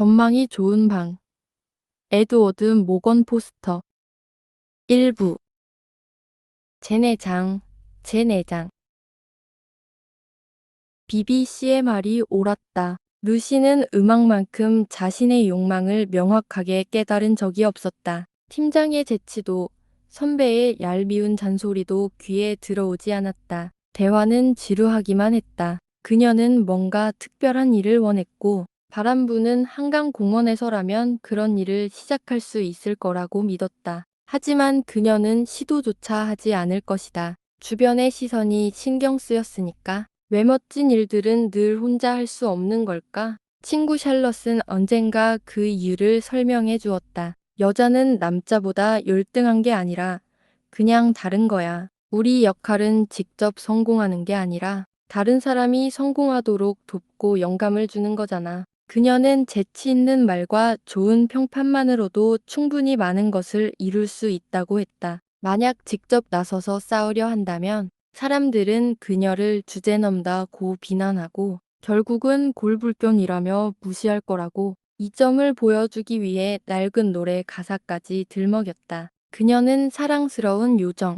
전망이 좋은 방. 에드워드 모건 포스터. 일부. 제 내장, 제 내장. BBC의 말이 옳았다. 루시는 음악만큼 자신의 욕망을 명확하게 깨달은 적이 없었다. 팀장의 재치도 선배의 얄미운 잔소리도 귀에 들어오지 않았다. 대화는 지루하기만 했다. 그녀는 뭔가 특별한 일을 원했고 바람 부는 한강공원에서라면 그런 일을 시작할 수 있을 거라고 믿었다. 하지만 그녀는 시도조차 하지 않을 것이다. 주변의 시선이 신경 쓰였으니까. 왜 멋진 일들은 늘 혼자 할 수 없는 걸까? 친구 샬럿은 언젠가 그 이유를 설명해 주었다. 여자는 남자보다 열등한 게 아니라 그냥 다른 거야. 우리 역할은 직접 성공하는 게 아니라 다른 사람이 성공하도록 돕고 영감을 주는 거잖아. 그녀는 재치 있는 말과 좋은 평판만으로도 충분히 많은 것을 이룰 수 있다고 했다. 만약 직접 나서서 싸우려 한다면 사람들은 그녀를 주제넘다고 비난하고 결국은 골불변이라며 무시할 거라고. 이 점을 보여주기 위해 낡은 노래 가사까지 들먹였다. 그녀는 사랑스러운 요정,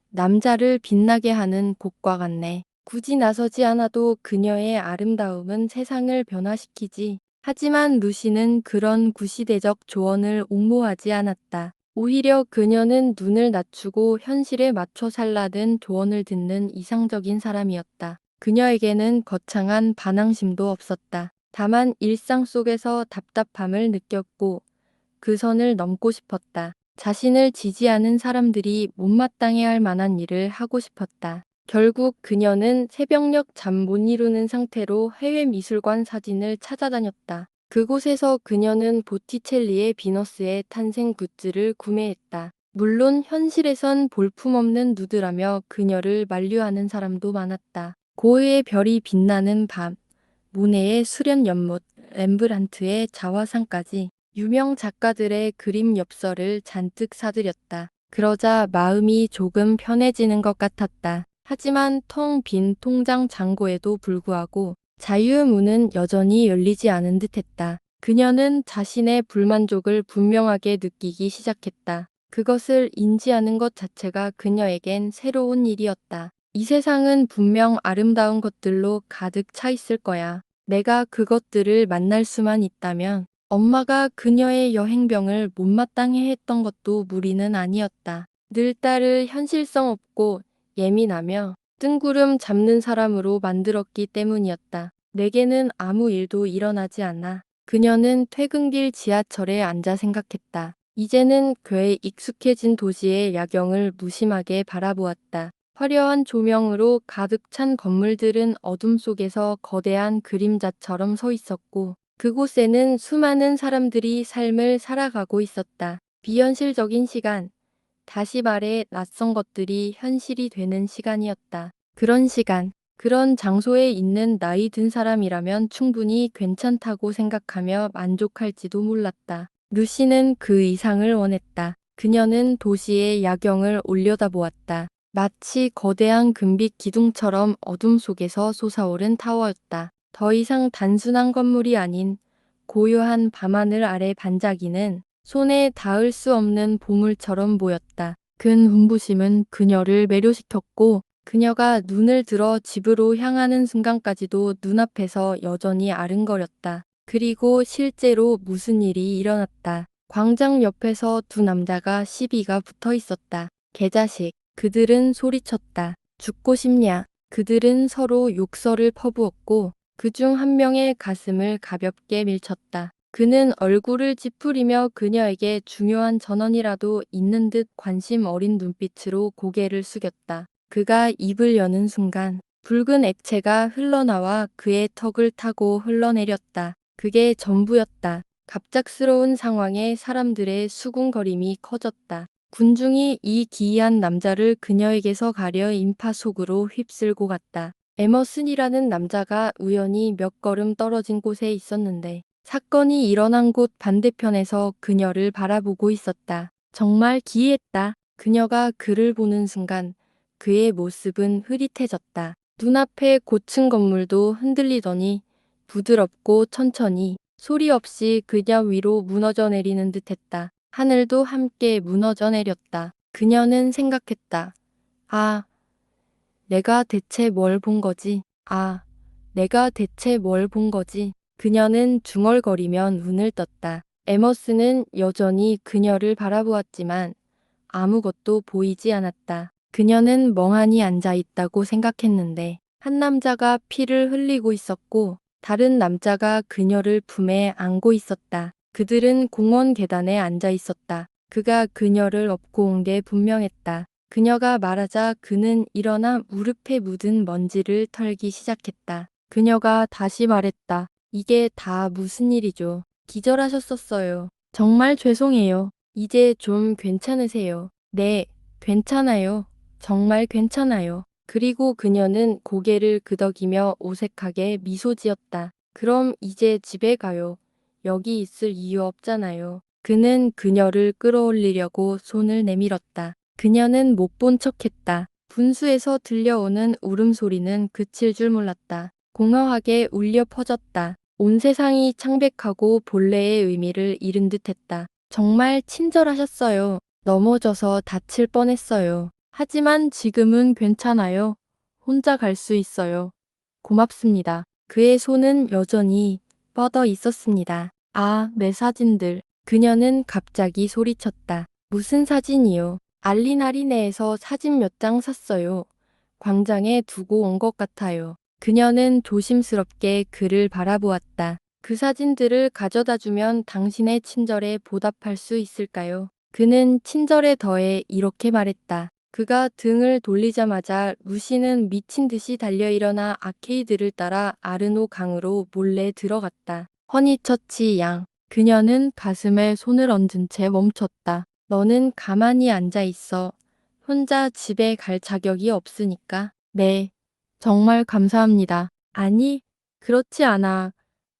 남자를 빛나게 하는 곡과 같네. 굳이 나서지 않아도 그녀의 아름다움은 세상을 변화시키지. 하지만 루시는 그런 구시대적 조언을 옹호하지 않았다. 오히려 그녀는 눈을 낮추고 현실에 맞춰 살라는 조언을 듣는 이상적인 사람이었다. 그녀에게는 거창한 반항심도 없었다. 다만 일상 속에서 답답함을 느꼈고 그 선을 넘고 싶었다. 자신을 지지하는 사람들이 못마땅해할 만한 일을 하고 싶었다. 결국 그녀는 새벽녘 잠 못 이루는 상태로 해외 미술관 사진을 찾아다녔다. 그곳에서 그녀는 보티첼리의 비너스의 탄생 굿즈를 구매했다. 물론 현실에선 볼품없는 누드라며 그녀를 만류하는 사람도 많았다. 고흐의 별이 빛나는 밤, 모네의 수련 연못, 렘브란트의 자화상까지 유명 작가들의 그림 엽서를 잔뜩 사들였다. 그러자 마음이 조금 편해지는 것 같았다. 하지만 텅 빈 통장 잔고에도 불구하고 자유문은 여전히 열리지 않은 듯했다. 그녀는 자신의 불만족을 분명하게 느끼기 시작했다. 그것을 인지하는 것 자체가 그녀에겐 새로운 일이었다. 이 세상은 분명 아름다운 것들로 가득 차 있을 거야. 내가 그것들을 만날 수만 있다면 엄마가 그녀의 여행병을 못마땅해 했던 것도 무리는 아니었다. 늘 딸을 현실성 없고 예민하며 뜬구름 잡는 사람으로 만들었기 때문이었다. 내게는 아무 일도 일어나지 않아. 그녀는 퇴근길 지하철에 앉아 생각했다. 이제는 괴에 익숙해진 도시의 야경을 무심하게 바라보았다. 화려한 조명으로 가득 찬 건물들은 어둠 속에서 거대한 그림자처럼 서 있었고 그곳에는 수많은 사람들이 삶을 살아가고 있었다. 비현실적인 시간, 다시 말해 낯선 것들이 현실이 되는 시간이었다. 그런 시간, 그런 장소에 있는 나이 든 사람이라면 충분히 괜찮다고 생각하며 만족할지도 몰랐다. 루시는 그 이상을 원했다. 그녀는 도시의 야경을 올려다보았다. 마치 거대한 금빛 기둥처럼 어둠 속에서 솟아오른 타워였다. 더 이상 단순한 건물이 아닌 고요한 밤하늘 아래 반짝이는 손에 닿을 수 없는 보물처럼 보였다. 근 분부심은 그녀를 매료시켰고 그녀가 눈을 들어 집으로 향하는 순간까지도 눈앞에서 여전히 아른거렸다. 그리고 실제로 무슨 일이 일어났다. 광장 옆에서 두 남자가 시비가 붙어 있었다. 개자식. 그들은 소리쳤다. 죽고 싶냐. 그들은 서로 욕설을 퍼부었고 그중 한 명의 가슴을 가볍게 밀쳤다. 그는 얼굴을 찌푸리며 그녀에게 중요한 전원이라도 있는 듯 관심 어린 눈빛으로 고개를 숙였다. 그가 입을 여는 순간 붉은 액체가 흘러나와 그의 턱을 타고 흘러내렸다. 그게 전부였다. 갑작스러운 상황에 사람들의 수군거림이 커졌다. 군중이 이 기이한 남자를 그녀에게서 가려 인파 속으로 휩쓸고 갔다. 에머슨이라는 남자가 우연히 몇 걸음 떨어진 곳에 있었는데 사건이 일어난 곳 반대편에서 그녀를 바라보고 있었다. 정말 기이했다. 그녀가 그를 보는 순간 그의 모습은 흐릿해졌다. 눈앞의 고층 건물도 흔들리더니 부드럽고 천천히 소리 없이 그녀 위로 무너져 내리는 듯했다. 하늘도 함께 무너져 내렸다. 그녀는 생각했다. 아, 내가 대체 뭘 본 거지? 아, 내가 대체 뭘 본 거지? 그녀는 중얼거리며 눈을 떴다. 에머스는 여전히 그녀를 바라보았지만 아무것도 보이지 않았다. 그녀는 멍하니 앉아 있다고 생각했는데 한 남자가 피를 흘리고 있었고 다른 남자가 그녀를 품에 안고 있었다. 그들은 공원 계단에 앉아 있었다. 그가 그녀를 업고 온 게 분명했다. 그녀가 말하자 그는 일어나 무릎에 묻은 먼지를 털기 시작했다. 그녀가 다시 말했다. 이게 다 무슨 일이죠? 기절하셨었어요. 정말 죄송해요. 이제 좀 괜찮으세요? 네, 괜찮아요. 정말 괜찮아요. 그리고 그녀는 고개를 끄덕이며 어색하게 미소 지었다. 그럼 이제 집에 가요. 여기 있을 이유 없잖아요. 그는 그녀를 끌어올리려고 손을 내밀었다. 그녀는 못 본 척했다. 분수에서 들려오는 울음소리는 그칠 줄 몰랐다. 공허하게 울려 퍼졌다. 온 세상이 창백하고 본래의 의미를 잃은 듯했다. 정말 친절하셨어요. 넘어져서 다칠 뻔했어요. 하지만 지금은 괜찮아요. 혼자 갈 수 있어요. 고맙습니다. 그의 손은 여전히 뻗어 있었습니다. 아, 내 사진들. 그녀는 갑자기 소리쳤다. 무슨 사진이요? 알리나리네에서 사진 몇 장 샀어요. 광장에 두고 온 것 같아요. 그녀는 조심스럽게 그를 바라보았다. 그 사진들을 가져다 주면 당신의 친절에 보답할 수 있을까요? 그는 친절에 더해 이렇게 말했다. 그가 등을 돌리자마자 루시는 미친 듯이 달려 일어나 아케이드를 따라 아르노 강으로 몰래 들어갔다. 허니처치 양. 그녀는 가슴에 손을 얹은 채 멈췄다. 너는 가만히 앉아 있어. 혼자 집에 갈 자격이 없으니까. 네. 정말 감사합니다. 아니, 그렇지 않아.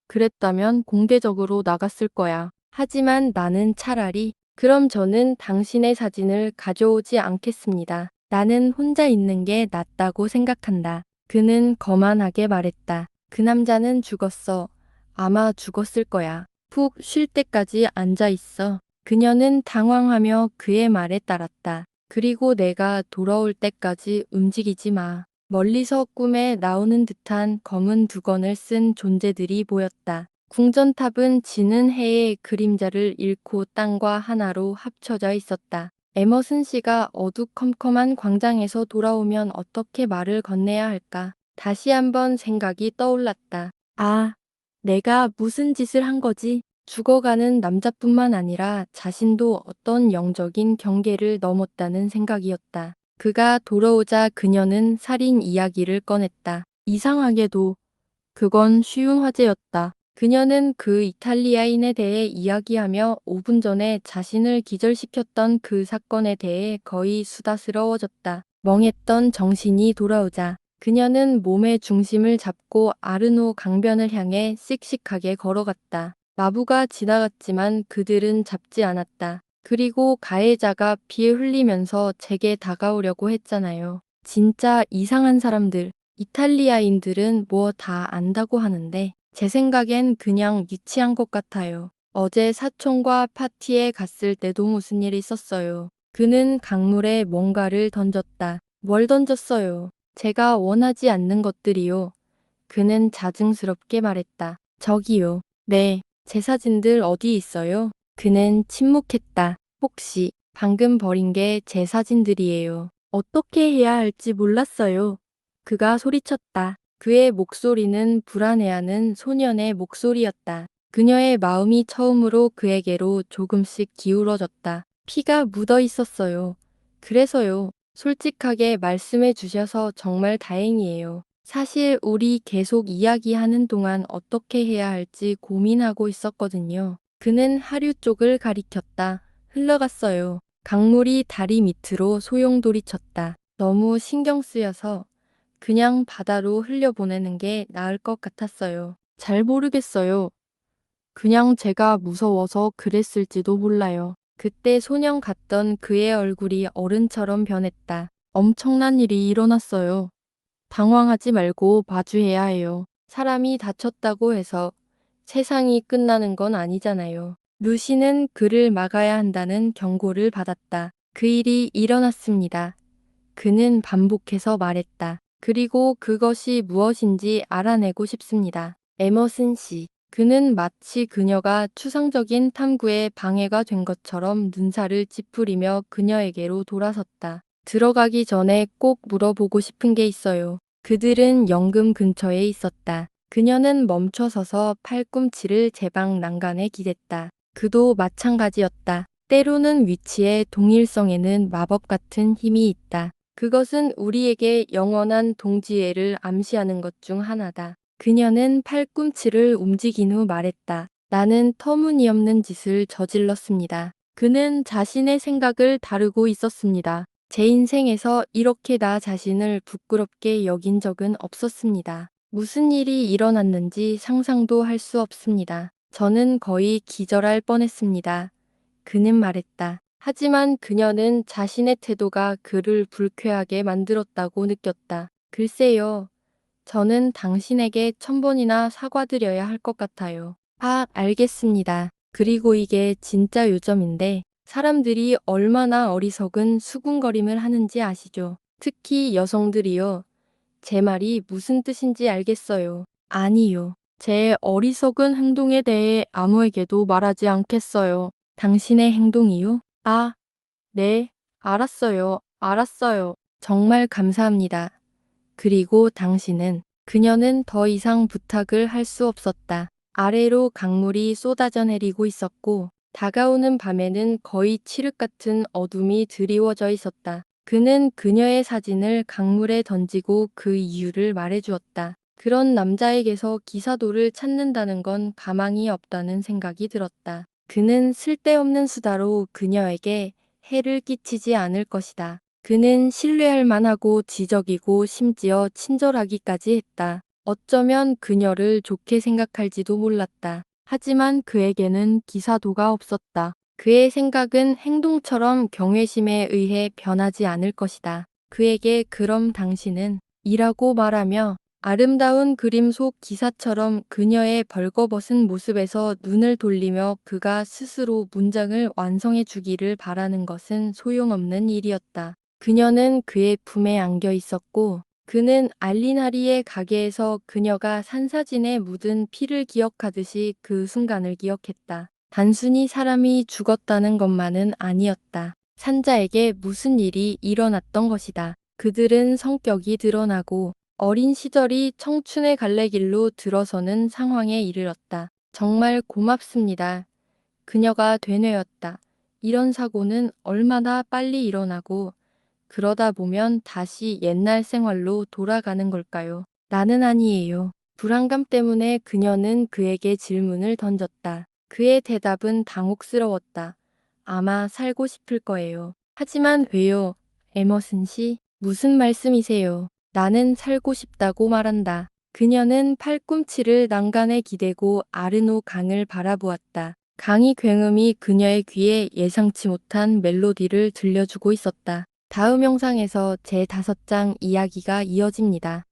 그랬다면 공개적으로 나갔을 거야. 하지만 나는 차라리 그럼 저는 당신의 사진을 가져오지 않겠습니다. 나는 혼자 있는 게 낫다고 생각한다. 그는 거만하게 말했다. 그 남자는 죽었어. 아마 죽었을 거야. 푹 쉴 때까지 앉아 있어. 그녀는 당황하며 그의 말에 따랐다. 그리고 내가 돌아올 때까지 움직이지 마. 멀리서 꿈에 나오는 듯한 검은 두건을 쓴 존재들이 보였다. 궁전탑은 지는 해의 그림자를 잃고 땅과 하나로 합쳐져 있었다. 에머슨 씨가 어두컴컴한 광장에서 돌아오면 어떻게 말을 건네야 할까? 다시 한번 생각이 떠올랐다. 아, 내가 무슨 짓을 한 거지? 죽어가는 남자뿐만 아니라 자신도 어떤 영적인 경계를 넘었다는 생각이었다. 그가 돌아오자 그녀는 살인 이야기를 꺼냈다. 이상하게도 그건 쉬운 화제였다. 그녀는 그 이탈리아인에 대해 이야기하며 5분 전에 자신을 기절시켰던 그 사건에 대해 거의 수다스러워졌다. 멍했던 정신이 돌아오자 그녀는 몸의 중심을 잡고 아르노 강변을 향해 씩씩하게 걸어갔다. 마부가 지나갔지만 그들은 잡지 않았다. 그리고 가해자가 피 흘리면서 제게 다가오려고 했잖아요. 진짜 이상한 사람들. 이탈리아인들은 뭐 다 안다고 하는데 제 생각엔 그냥 유치한 것 같아요. 어제 사촌과 파티에 갔을 때도 무슨 일이 있었어요. 그는 강물에 뭔가를 던졌다. 뭘 던졌어요? 제가 원하지 않는 것들이요. 그는 자증스럽게 말했다. 저기요. 네, 제 사진들 어디 있어요? 그는 침묵했다. 혹시 방금 버린 게 제 사진들이에요. 어떻게 해야 할지 몰랐어요. 그가 소리쳤다. 그의 목소리는 불안해하는 소년의 목소리였다. 그녀의 마음이 처음으로 그에게로 조금씩 기울어졌다. 피가 묻어 있었어요. 그래서요. 솔직하게 말씀해 주셔서 정말 다행이에요. 사실 우리 계속 이야기하는 동안 어떻게 해야 할지 고민하고 있었거든요. 그는 하류 쪽을 가리켰다. 흘러갔어요. 강물이 다리 밑으로 소용돌이쳤다. 너무 신경 쓰여서 그냥 바다로 흘려보내는 게 나을 것 같았어요. 잘 모르겠어요. 그냥 제가 무서워서 그랬을지도 몰라요. 그때 소년 같던 그의 얼굴이 어른처럼 변했다. 엄청난 일이 일어났어요. 당황하지 말고 마주해야 해요. 사람이 다쳤다고 해서 세상이 끝나는 건 아니잖아요. 루시는 그를 막아야 한다는 경고를 받았다. 그 일이 일어났습니다. 그는 반복해서 말했다. 그리고 그것이 무엇인지 알아내고 싶습니다. 에머슨 씨. 그는 마치 그녀가 추상적인 탐구에 방해가 된 것처럼 눈살을 찌푸리며 그녀에게로 돌아섰다. 들어가기 전에 꼭 물어보고 싶은 게 있어요. 그들은 연금 근처에 있었다. 그녀는 멈춰서서 팔꿈치를 제 방 난간에 기댔다. 그도 마찬가지였다. 때로는 위치의 동일성에는 마법 같은 힘이 있다. 그것은 우리에게 영원한 동지애를 암시하는 것 중 하나다. 그녀는 팔꿈치를 움직인 후 말했다. 나는 터무니없는 짓을 저질렀습니다. 그는 자신의 생각을 다루고 있었습니다. 제 인생에서 이렇게 나 자신을 부끄럽게 여긴 적은 없었습니다. 무슨 일이 일어났는지 상상도 할 수 없습니다. 저는 거의 기절할 뻔했습니다. 그는 말했다. 하지만 그녀는 자신의 태도가 그를 불쾌하게 만들었다고 느꼈다. 글쎄요. 저는 당신에게 1000번이나 사과드려야 할 것 같아요. 아, 알겠습니다. 그리고 이게 진짜 요점인데 사람들이 얼마나 어리석은 수군거림을 하는지 아시죠? 특히 여성들이요. 제 말이 무슨 뜻인지 알겠어요. 아니요. 제 어리석은 행동에 대해 아무에게도 말하지 않겠어요. 당신의 행동이요? 아, 네. 알았어요. 알았어요. 정말 감사합니다. 그리고 당신은 그녀는 더 이상 부탁을 할 수 없었다. 아래로 강물이 쏟아져 내리고 있었고 다가오는 밤에는 거의 칠흑 같은 어둠이 드리워져 있었다. 그는 그녀의 사진을 강물에 던지고 그 이유를 말해주었다. 그런 남자에게서 기사도를 찾는다는 건 가망이 없다는 생각이 들었다. 그는 쓸데없는 수다로 그녀에게 해를 끼치지 않을 것이다. 그는 신뢰할 만하고 지적이고 심지어 친절하기까지 했다. 어쩌면 그녀를 좋게 생각할지도 몰랐다. 하지만 그에게는 기사도가 없었다. 그의 생각은 행동처럼 경외심에 의해 변하지 않을 것이다. 그에게 그럼 당신은 이라고 말하며 아름다운 그림 속 기사처럼 그녀의 벌거벗은 모습에서 눈을 돌리며 그가 스스로 문장을 완성해 주기를 바라는 것은 소용없는 일이었다. 그녀는 그의 품에 안겨 있었고 그는 알리나리의 가게에서 그녀가 산사진에 묻은 피를 기억하듯이 그 순간을 기억했다. 단순히 사람이 죽었다는 것만은 아니었다. 산자에게 무슨 일이 일어났던 것이다. 그들은 성격이 드러나고 어린 시절이 청춘의 갈래길로 들어서는 상황에 이르렀다. 정말 고맙습니다. 그녀가 되뇌었다. 이런 사고는 얼마나 빨리 일어나고 그러다 보면 다시 옛날 생활로 돌아가는 걸까요? 나는 아니에요. 불안감 때문에 그녀는 그에게 질문을 던졌다. 그의 대답은 당혹스러웠다. 아마 살고 싶을 거예요. 하지만 왜요? 에머슨 씨, 무슨 말씀이세요? 나는 살고 싶다고 말한다. 그녀는 팔꿈치를 난간에 기대고 아르노 강을 바라보았다. 강의 굉음이 그녀의 귀에 예상치 못한 멜로디를 들려주고 있었다. 다음 영상에서 제5장 이야기가 이어집니다.